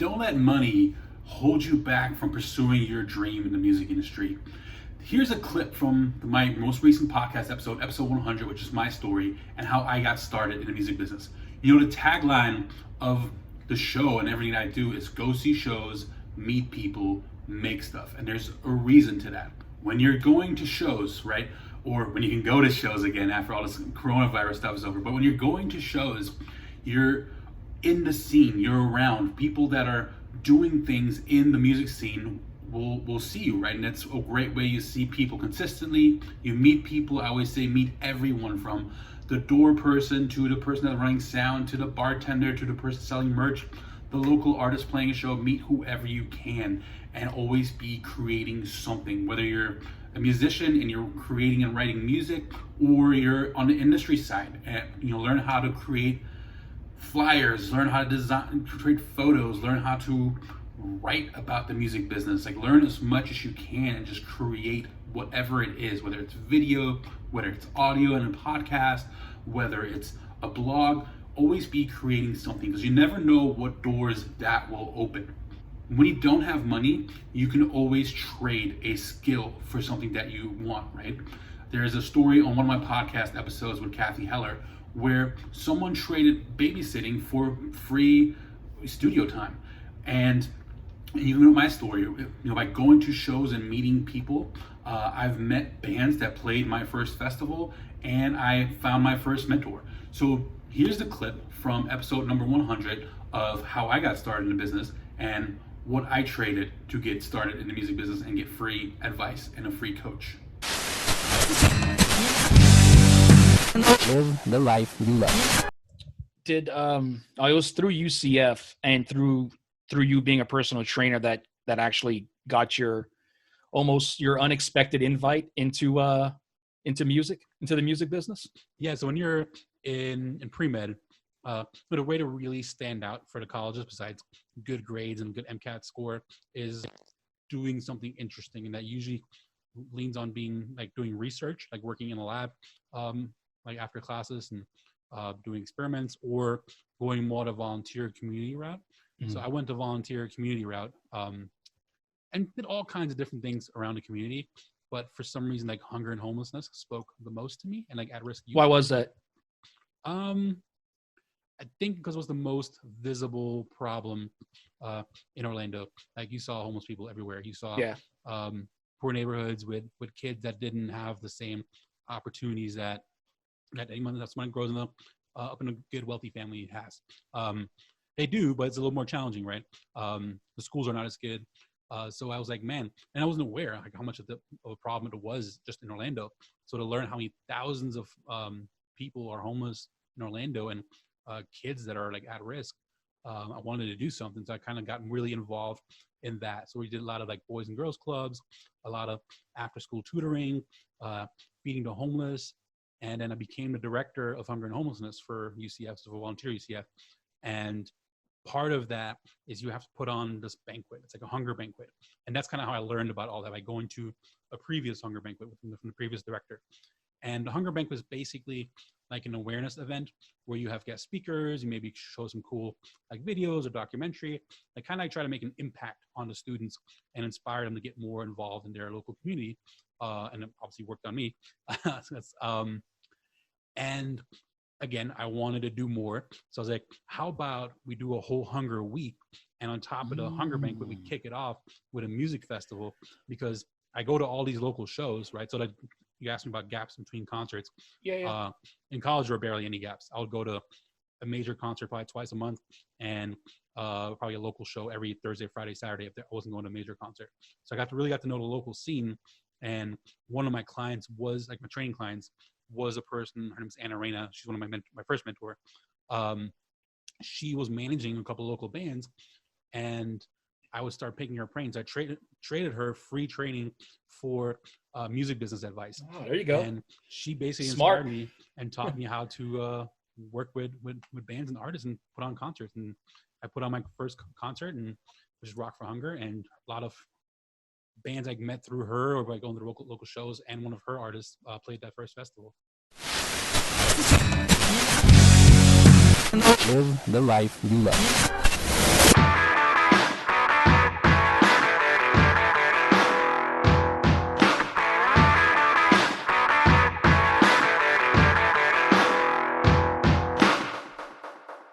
Don't let money hold you back from pursuing your dream in the music industry. Here's a clip from my most recent podcast episode, episode 100, which is my story and how I got started in the music business. You know, the tagline of the show and everything I do is go see shows, meet people, make stuff. And there's a reason to that. When you're going to shows, right? Or when you can go to shows again after all this coronavirus stuff is over. But when you're going to shows, you're in the scene, you're around people that are doing things in the music scene will see you, right? And that's a great way you see people consistently. You meet people. I always say meet everyone, from the door person to the person that's running sound to the bartender to the person selling merch, the local artist playing a show. Meet whoever you can and always be creating something, whether you're a musician and you're creating and writing music, or you're on the industry side and learn how to create flyers, learn how to design, create photos, learn how to write about the music business. Like, learn as much as you can and just create whatever it is, whether it's video, whether it's audio and a podcast, whether it's a blog. Always be creating something, because you never know what doors that will open. When you don't have money, you can always trade a skill for something that you want, right? There is a story on one of my podcast episodes with Kathy Heller where someone traded babysitting for free studio time. And you know my story, by going to shows and meeting people, I've met bands that played my first festival, and I found my first mentor. So here's the clip from episode number 100 of how I got started in the business and what I traded to get started in the music business and get free advice and a free coach. Live the life you love. It was through UCF and through you being a personal trainer that actually got your unexpected invite into the music business? Yeah, so when you're in pre-med, but a way to really stand out for the colleges, besides good grades and good MCAT score, is doing something interesting, and that usually leans on being doing research, like working in a lab, like after classes, and doing experiments, or going more to volunteer community route. Mm-hmm. So I went to volunteer community route, and did all kinds of different things around the community. But for some reason, hunger and homelessness spoke the most to me, and at-risk youth. Why was that? I think because it was the most visible problem in Orlando. You saw homeless people everywhere. You saw poor neighborhoods with kids that didn't have the same opportunities that anyone grows up in a good, wealthy family has. They do, but it's a little more challenging, right? The schools are not as good. So I was like, man, and I wasn't aware how much of a problem it was just in Orlando. So to learn how many thousands of people are homeless in Orlando, and kids that are at risk, I wanted to do something. So I kind of got really involved in that. So we did a lot of Boys and Girls Clubs, a lot of after school tutoring, feeding the homeless. And then I became the director of hunger and homelessness for UCF, so for volunteer UCF. And part of that is you have to put on this banquet. It's like a hunger banquet. And that's kind of how I learned about all that, by going to a previous hunger banquet from the previous director. And the hunger banquet is basically an awareness event where you have guest speakers, you maybe show some cool videos or documentary, kind of try to make an impact on the students and inspire them to get more involved in their local community. And it obviously worked on me. And again, I wanted to do more. So I was like, how about we do a whole hunger week? And on top of the hunger banquet, we kick it off with a music festival, because I go to all these local shows, right? So you asked me about gaps between concerts. Yeah. In college, there were barely any gaps. I would go to a major concert probably twice a month, and probably a local show every Thursday, Friday, Saturday if I wasn't going to a major concert. So I really got to know the local scene. And one of my clients was, my training clients, was a person, her name's Anna Reina. She's one of my first mentor. She was managing a couple of local bands, and I would start picking her brains. I traded her free training for music business advice. Oh, there you go. And she basically inspired me and taught me how to work with bands and artists and put on concerts. And I put on my first concert, and which is Rock for Hunger, and a lot of bands I met through her or by going to the local shows, and one of her artists played that first festival. Live the life you love.